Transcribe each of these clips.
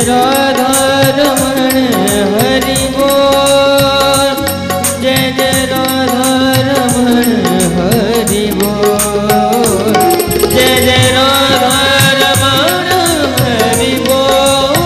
राधा रमण हरि बोल, जय जय राधा रमण हरि बोल, जय जय राधा रमण हरि बोल,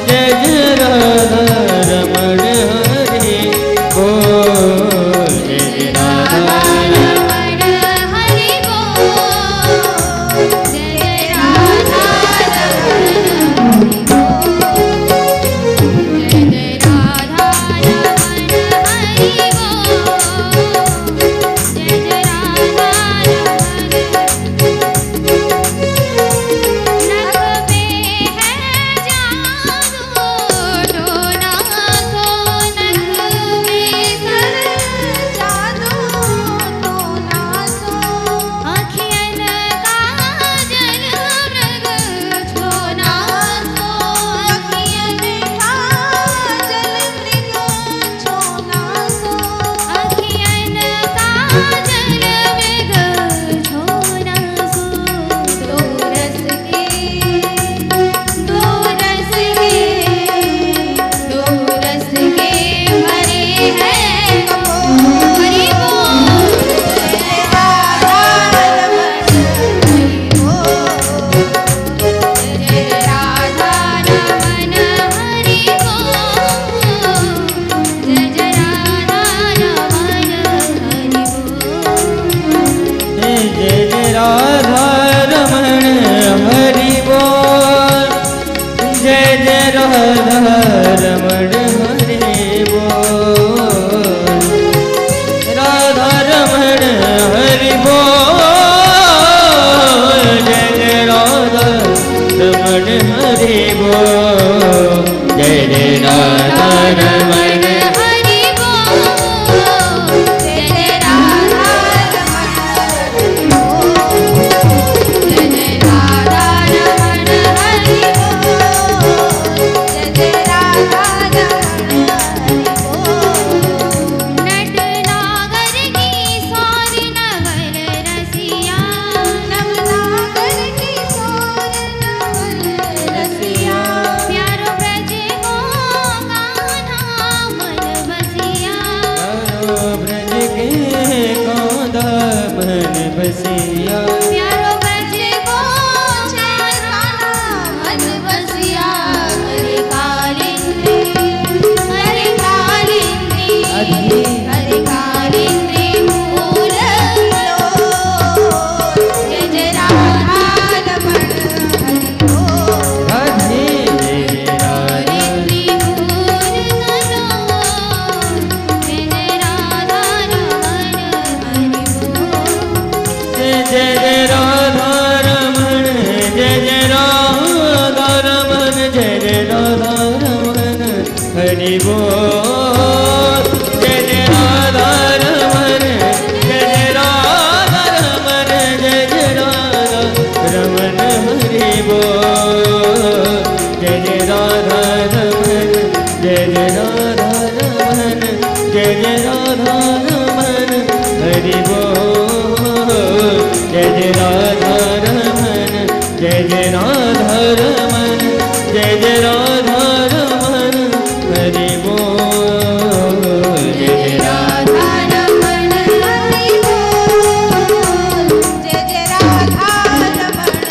जय जय राधा रमण हरि बोल, जय जय राधा रमण हरि बोल, जय जय राधा रमण हरि बोल, जय जय राधा रमण हरि बोल, जय जय राधा रमण। नख में है जादू टोना को, नख में सर जादू टोना को, अखियन काजल मृग छोना को, अखियन काजल मृग छोना को, अखियन काजल मृग छोना को। दो रस के दो रस के दो रस के भरे हैं हरि बोल, जय राधा रमण हरि बोल, जय राधा रमण हरि बोल, जय जय राधा रमण हरि बोल। जय जय राधा रमण हरि बोल, जय जय राधा रमण हरि बोल, राधा रमण हरि बोल, जय जय राधा रमण हरि बोल, जय जय राधा रमण हरि बोल, जय जय राधा रमण हरि बोल, जय जय राधा रमण हरि बोल, जय जय राधा रमण हरि बोल। नट नागर की सोर नवल रसिया, नव नागर की सोर नवल रसिया, प्यारो ब्रज को गाना मन बसिया, ब्रज के कांदा मन बसिया, प्यारो ब्रज को गाना मन बसिया। हरि कालिंदी हरि कालिंदी हरि कालिंदी फूल लो, जय जय राधा रमण हरि बोल, राधे जय राधा कालिंदी फूल लो, जय जय राधा रमण हरि बोल। जय जय राधा रमण, जय जय राधा रमण, जय जय राधा रमण हरि बोल, जय जय राधा रमण, जय जय राधा रमण, जय जय राधा रमण हरि बोल, जय जय राधा रमण, जय जय राधा रमण, जय जय राधा रमण हरि बोल, जय जय राधा रमण, जय जय राधा रमण, जय जय राधा रमण हरि बोल, जय जय राधा राधा रमण हरि बोल, जय जय राधा रमण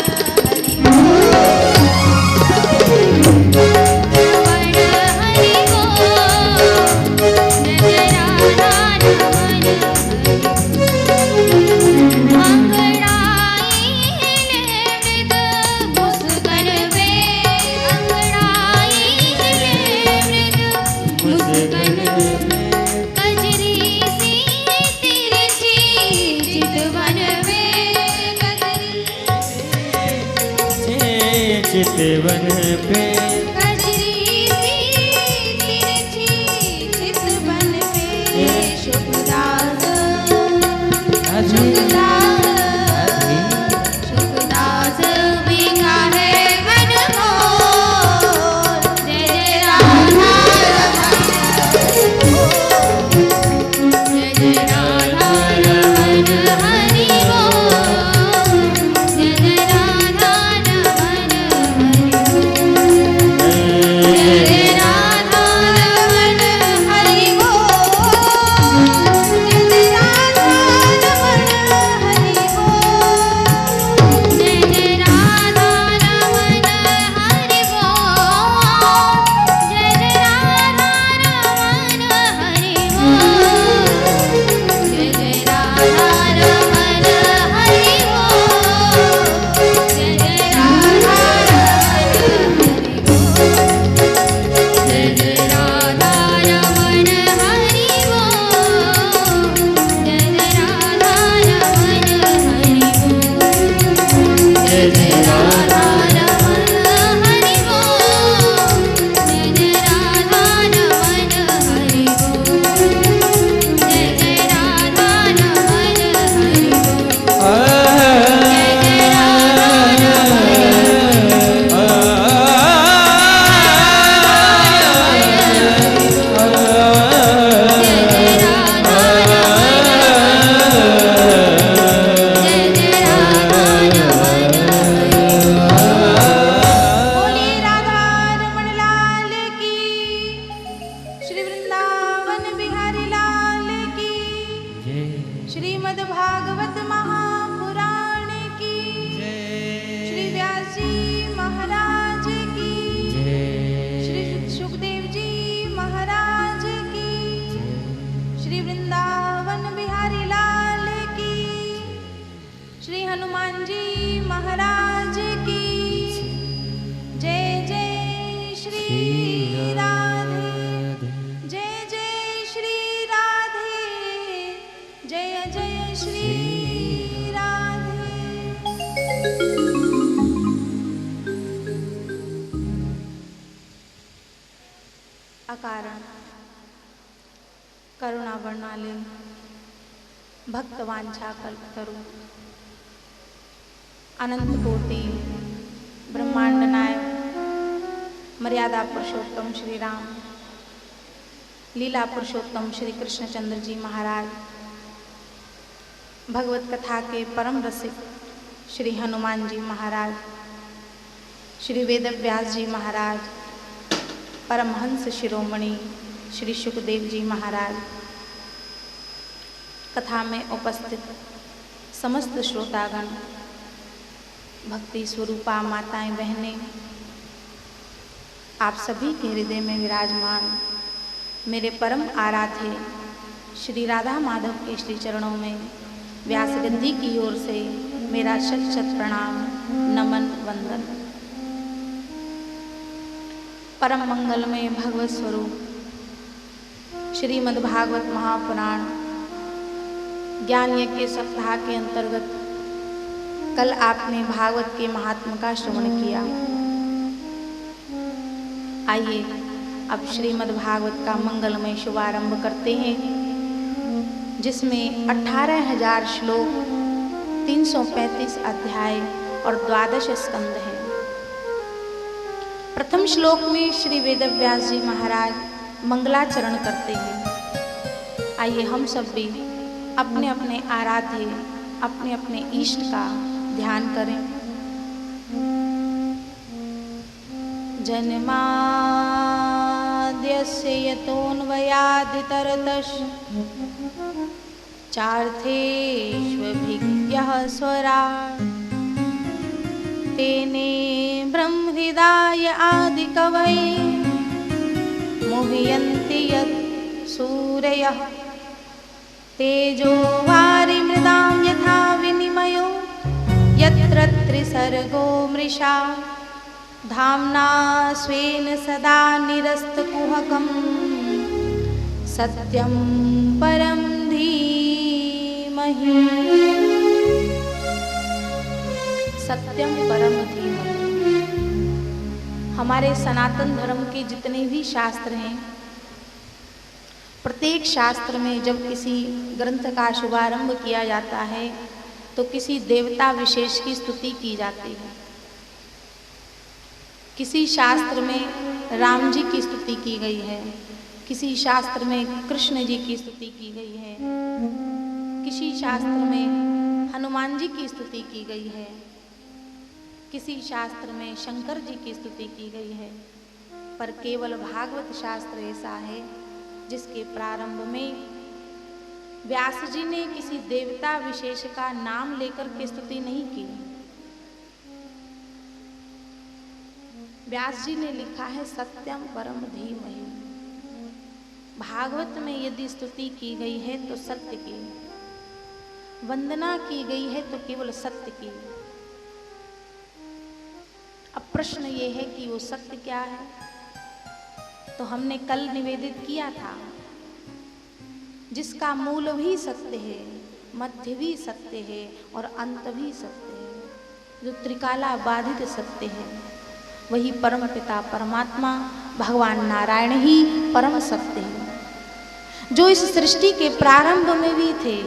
हरि बोल, रमण हरि बोल, जय जय राधा रमण हरि बोल। अंगड़ाई हिले मृद मुस्कर वे, अंगड़ाई हिले मृद मुस्कर वे, कजरी सी तिरछी चितवन में, कजरी चितवन पे, कजरी सी तिरछी चितवन में, शुभदास शुभदास बिका है मन मोर, जय जय राधा रमण हरि बोल, जय जय राधा रमण हरि बोल, जय जय राधा रमण हरि बोल। श्री हनुमान जी महाराज की जय जय श्री राधे, जय जय श्री राधे, जय जय श्री राधे। अकारण करुणा वर्णाले भक्त वांछा कल्पतरु अनंत कोटि ब्रह्मांड नायक मर्यादा पुरुषोत्तम श्री राम, लीला पुरुषोत्तम श्री कृष्णचंद्र जी महाराज, भगवत कथा के परम रसिक श्री हनुमान जी महाराज, श्री वेद व्यास जी महाराज, परमहंस शिरोमणि श्री सुखदेव जी महाराज, कथा में उपस्थित समस्त श्रोतागण, भक्ति स्वरूपा माताएं बहनें, आप सभी के हृदय में विराजमान मेरे परम आराध्य श्री राधा माधव के श्री चरणों में व्यास गद्दी की ओर से मेरा शत शत प्रणाम नमन वंदन। परम मंगलमय भगवत स्वरूप श्रीमद् भागवत महापुराण ज्ञान यज्ञ के सप्ताह के अंतर्गत कल आपने भागवत के महात्म का श्रवण किया। आइए अब श्रीमद् भागवत का मंगलमय शुभारंभ करते हैं, जिसमें 18,000 श्लोक, 335 अध्याय और 12 स्कंद हैं। प्रथम श्लोक में श्री वेद व्यास जी महाराज मंगलाचरण करते हैं। आइए हम सब भी अपने अपने आराध्य, अपने अपने इष्ट का ध्यान करें। जन्माद्यस्य यतोऽन्वयादितरतश्च चार्थेष्वभिज्ञः स्वराट् तेने ब्रह्महृदाय आदिकवये मुह्यन्ति यत् सूरयः तेजो वारिमृदां यथा विनिमयो यत्र त्रिसर्गो मृषा धाम्ना स्वेन सदा निरस्तकुहकं सत्यं परं धीमहि। सत्यम परम धीमहि। हमारे सनातन धर्म के जितने भी शास्त्र हैं, प्रत्येक शास्त्र में जब किसी ग्रंथ का शुभारंभ किया जाता है तो किसी देवता विशेष की स्तुति की जाती है। किसी शास्त्र में राम जी की स्तुति की गई है, किसी शास्त्र में कृष्ण जी की स्तुति की गई है, किसी शास्त्र में हनुमान जी की स्तुति की गई है, किसी शास्त्र में शंकर जी की स्तुति की गई है। पर केवल भागवत शास्त्र ऐसा है जिसके प्रारंभ में व्यास जी ने किसी देवता विशेष का नाम लेकर के स्तुति नहीं की। व्यास जी ने लिखा है सत्यम परम धीमहि। भागवत में यदि स्तुति की गई है तो सत्य की, वंदना की गई है तो केवल सत्य की। अब प्रश्न ये है कि वो सत्य क्या है, तो हमने कल निवेदित किया था, जिसका मूल भी सत्य है, मध्य भी सत्य है और अंत भी सत्य है, जो त्रिकाला बाधित सत्य है, वही परम पिता परमात्मा भगवान नारायण ही परम सत्य है, जो इस सृष्टि के प्रारंभ में भी थे,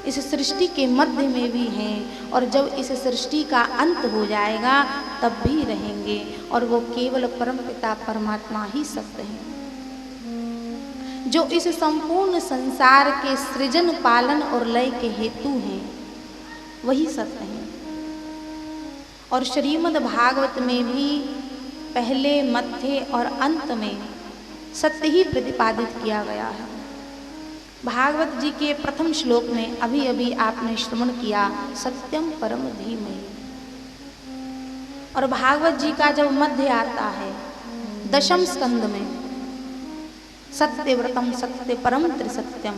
इस सृष्टि के मध्य में भी हैं, और जब इस सृष्टि का अंत हो जाएगा तब भी रहेंगे, और वो केवल परम पिता परमात्मा ही सत्य हैं, जो इस संपूर्ण संसार के सृजन पालन और लय के हेतु हैं, वही सत्य हैं। और श्रीमद् भागवत में भी पहले मध्य और अंत में सत्य ही प्रतिपादित किया गया है। भागवत जी के प्रथम श्लोक में अभी अभी आपने श्रवण किया सत्यम परम धीमहि, और भागवत जी का जब मध्य आता है दशम स्कंद में सत्यव्रतम सत्य परम त्रिसत्यम,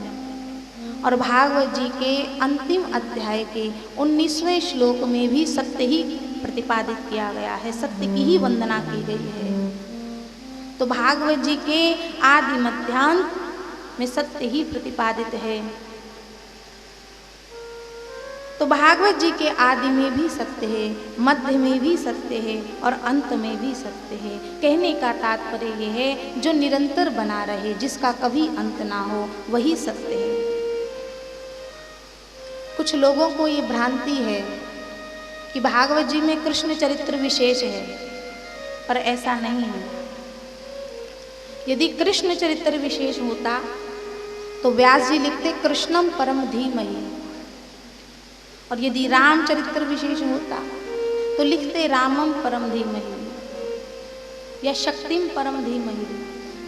और भागवत जी के अंतिम अध्याय के 19वें श्लोक में भी सत्य ही प्रतिपादित किया गया है, सत्य की ही वंदना की गई है। तो भागवत जी के आदि मध्यांत में सत्य ही प्रतिपादित है। तो भागवत जी के आदि में भी सत्य है, मध्य में भी सत्य है और अंत में भी सत्य है। कहने का तात्पर्य यह है, जो निरंतर बना रहे, जिसका कभी अंत ना हो, वही सत्य है। कुछ लोगों को ये भ्रांति है कि भागवत जी में कृष्ण चरित्र विशेष है, पर ऐसा नहीं है। यदि कृष्ण चरित्र विशेष होता तो व्यास जी लिखते कृष्णम परम धीमहि, और यदि राम चरित्र विशेष होता तो लिखते रामम परम धीमहि या शक्तिम परम धीमहि,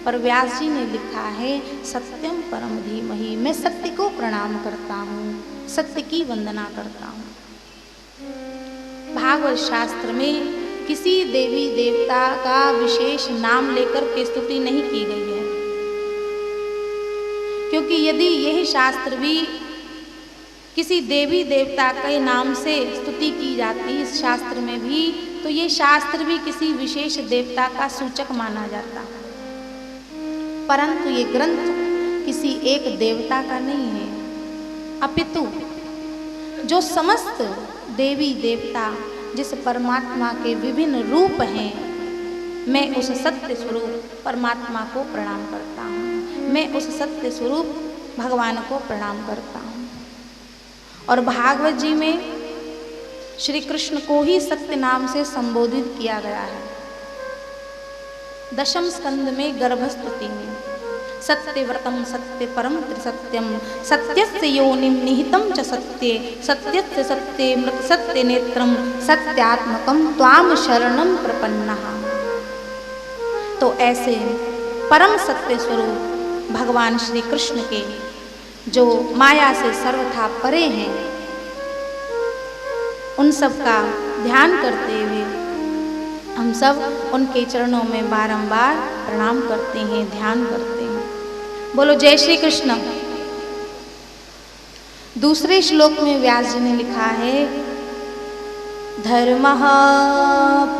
पर व्यास जी ने लिखा है सत्यम परम धीमहि। मैं सत्य को प्रणाम करता हूँ, सत्य की वंदना करता हूँ। भागवत शास्त्र में किसी देवी देवता का विशेष नाम लेकर के स्तुति नहीं की गई है, क्योंकि यदि यह शास्त्र भी किसी देवी देवता के नाम से स्तुति की जाती इस शास्त्र में भी, तो ये शास्त्र भी किसी विशेष देवता का सूचक माना जाता। परंतु ये ग्रंथ किसी एक देवता का नहीं है, अपितु जो समस्त देवी देवता, जिस परमात्मा के विभिन्न रूप हैं, मैं उस सत्य स्वरूप परमात्मा को प्रणाम करता हूँ। मैं उस सत्य स्वरूप भगवान को प्रणाम करता हूँ। और भागवत जी में श्री कृष्ण को ही सत्य नाम से संबोधित किया गया है। दशम स्कंद में गर्भस्तुति में सत्यव्रतम सत्य परम त्रिसत्यम सत्यस्य योनिम निहितम च सत्ये सत्यस्य सत्ये मृत सत्य नेत्रम सत्यात्मकम त्वाम शरणम प्रपन्नः। तो ऐसे परम सत्य स्वरूप भगवान श्री कृष्ण के, जो माया से सर्वथा परे हैं, उन सब का ध्यान करते हुए हम सब उनके चरणों में बारंबार प्रणाम करते हैं, ध्यान करते हैं। बोलो जय श्री कृष्ण। दूसरे श्लोक में व्यास जी ने लिखा है, धर्मः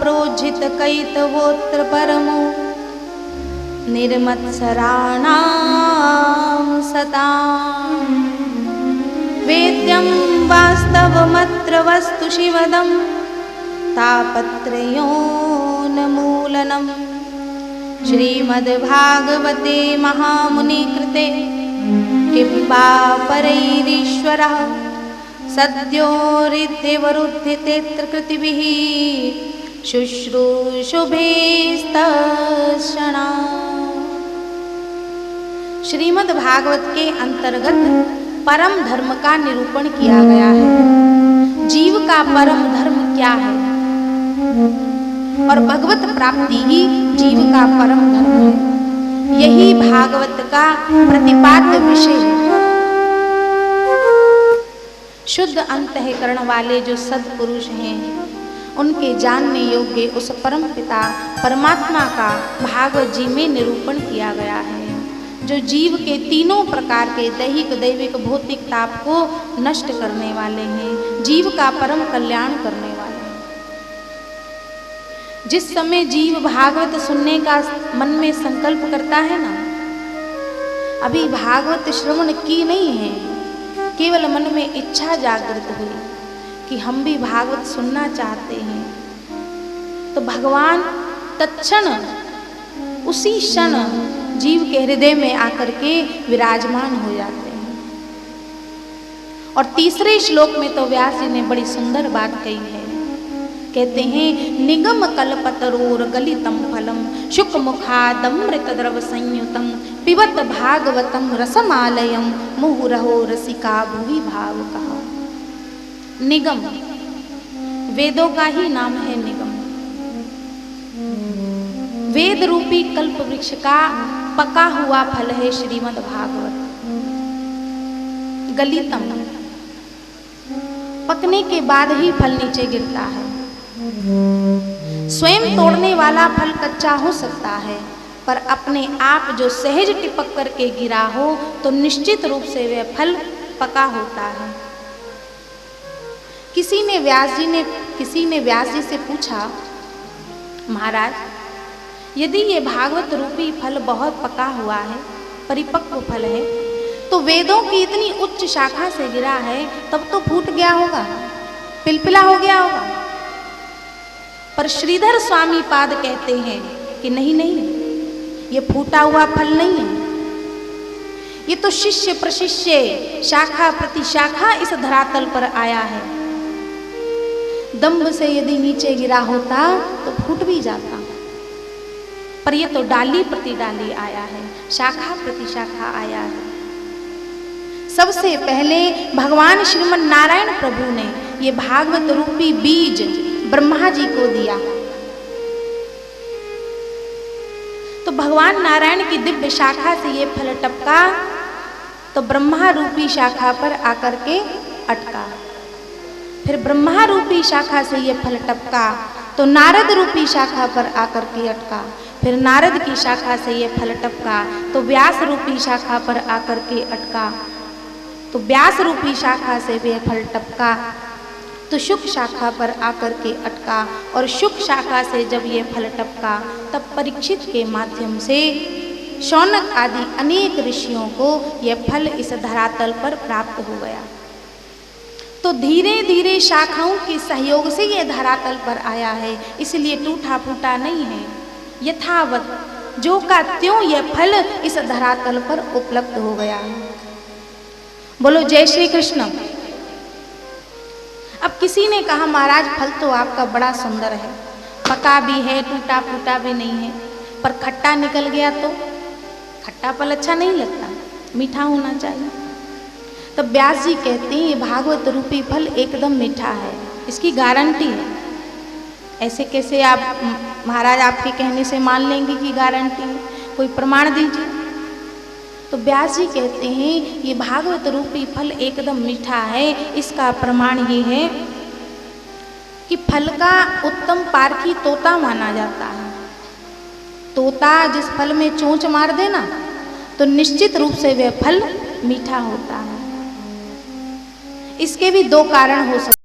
प्रोज्झित कैतवोत्र परमो निर्मत्सराणां सतां वेद्यं वास्तवमत्र वस्तु शिवदं तापत्रयोन्मूलनम्। श्रीमद्भागवते महामुनिकृते किंवा परैरीश्वरः सद्योरित्यवरुध्यतेऽत्र कृतिभिः शुश्रूषुभिस्तत्क्षणा। श्रीमद् भागवत के अंतर्गत परम धर्म का निरूपण किया गया है। जीव का परम धर्म क्या है, और भगवत प्राप्ति ही जीव का परम धर्म है। यही भागवत का प्रतिपाद्य विषय है। शुद्ध अंतःकरण वाले जो सद्पुरुष हैं, उनके जानने योग्य उस परम पिता परमात्मा का भागवत जी में निरूपण किया गया है, जो जीव के तीनों प्रकार के दैहिक दैविक भौतिक ताप को नष्ट करने वाले हैं, जीव का परम कल्याण करने वाले हैं। जिस समय जीव भागवत सुनने का मन में संकल्प करता है ना, अभी भागवत श्रवण की नहीं है, केवल मन में इच्छा जागृत हुई कि हम भी भागवत सुनना चाहते हैं, तो भगवान तत्क्षण उसी क्षण जीव के हृदय में आकर के विराजमान हो जाते हैं। और तीसरे श्लोक में तो व्यास जी ने बड़ी सुंदर बात कही है। कहते हैं, निगम कल्पतरोर गलितम फलम शुक मुखादमृत द्रव संयुतम पिबत भागवतम रसमालयम मुहुरहो रसिका भुवि भावुकः। निगम वेदों का ही नाम है। निगम वेद रूपी कल्प वृक्ष का पका हुआ फल है श्रीमद् भागवत। गलितम, पकने के बाद ही फल नीचे गिरता है। स्वयं तोड़ने वाला फल कच्चा हो सकता है, पर अपने आप जो सहज टिपक करके गिरा हो, तो निश्चित रूप से वह फल पका होता है। किसी ने व्यास जी से पूछा, महाराज यदि ये भागवत रूपी फल बहुत पका हुआ है, परिपक्व फल है, तो वेदों की इतनी उच्च शाखा से गिरा है, तब तो फूट गया होगा, पिलपिला हो गया होगा। पर श्रीधर स्वामी पाद कहते हैं कि नहीं नहीं, ये फूटा हुआ फल नहीं है, ये तो शिष्य प्रशिष्य, शाखा प्रति शाखा इस धरातल पर आया है। दंभ से यदि नीचे गिरा होता तो फूट भी जाता, पर ये तो डाली प्रति डाली आया है, शाखा प्रति शाखा आया है। सबसे पहले भगवान श्रीमन नारायण प्रभु ने ये भागवत रूपी बीज ब्रह्मा जी को दिया। तो भगवान नारायण की दिव्य शाखा से ये फल टपका, तो ब्रह्मा रूपी शाखा पर आकर के अटका। फिर ब्रह्मा रूपी शाखा से ये फल टपका, तो नारद रूपी शाखा पर आकर के अटका। फिर नारद की शाखा से ये फल टपका, तो व्यास रूपी शाखा पर आकर के अटका। तो व्यास रूपी शाखा से वे फल टपका, तो शुक शाखा पर आकर के अटका। और शुक शाखा से जब ये फल टपका, तब परीक्षित के माध्यम से शौनक आदि अनेक ऋषियों को यह फल इस धरातल पर प्राप्त हो गया। तो धीरे धीरे शाखाओं के सहयोग से ये धरातल पर आया है, इसलिए टूटा फूटा नहीं है, यथावत जो का त्यों यह फल इस धरातल पर उपलब्ध हो गया है। बोलो जय श्री कृष्ण। अब किसी ने कहा, महाराज फल तो आपका बड़ा सुंदर है, पका भी है, टूटा फूटा भी नहीं है, पर खट्टा निकल गया तो खट्टा फल अच्छा नहीं लगता, मीठा होना चाहिए। तब व्यास जी कहते हैं, ये भागवत रूपी फल एकदम मीठा है, इसकी गारंटी है। ऐसे कैसे आप महाराज आपके कहने से मान लेंगे कि गारंटी है, कोई प्रमाण दीजिए। तो व्यास जी कहते हैं, ये भागवत रूपी फल एकदम मीठा है, इसका प्रमाण ये है कि फल का उत्तम पारखी तोता माना जाता है। तोता जिस फल में चोंच मार देना, तो निश्चित रूप से वह फल मीठा होता है। इसके भी दो कारण हो सकते हैं।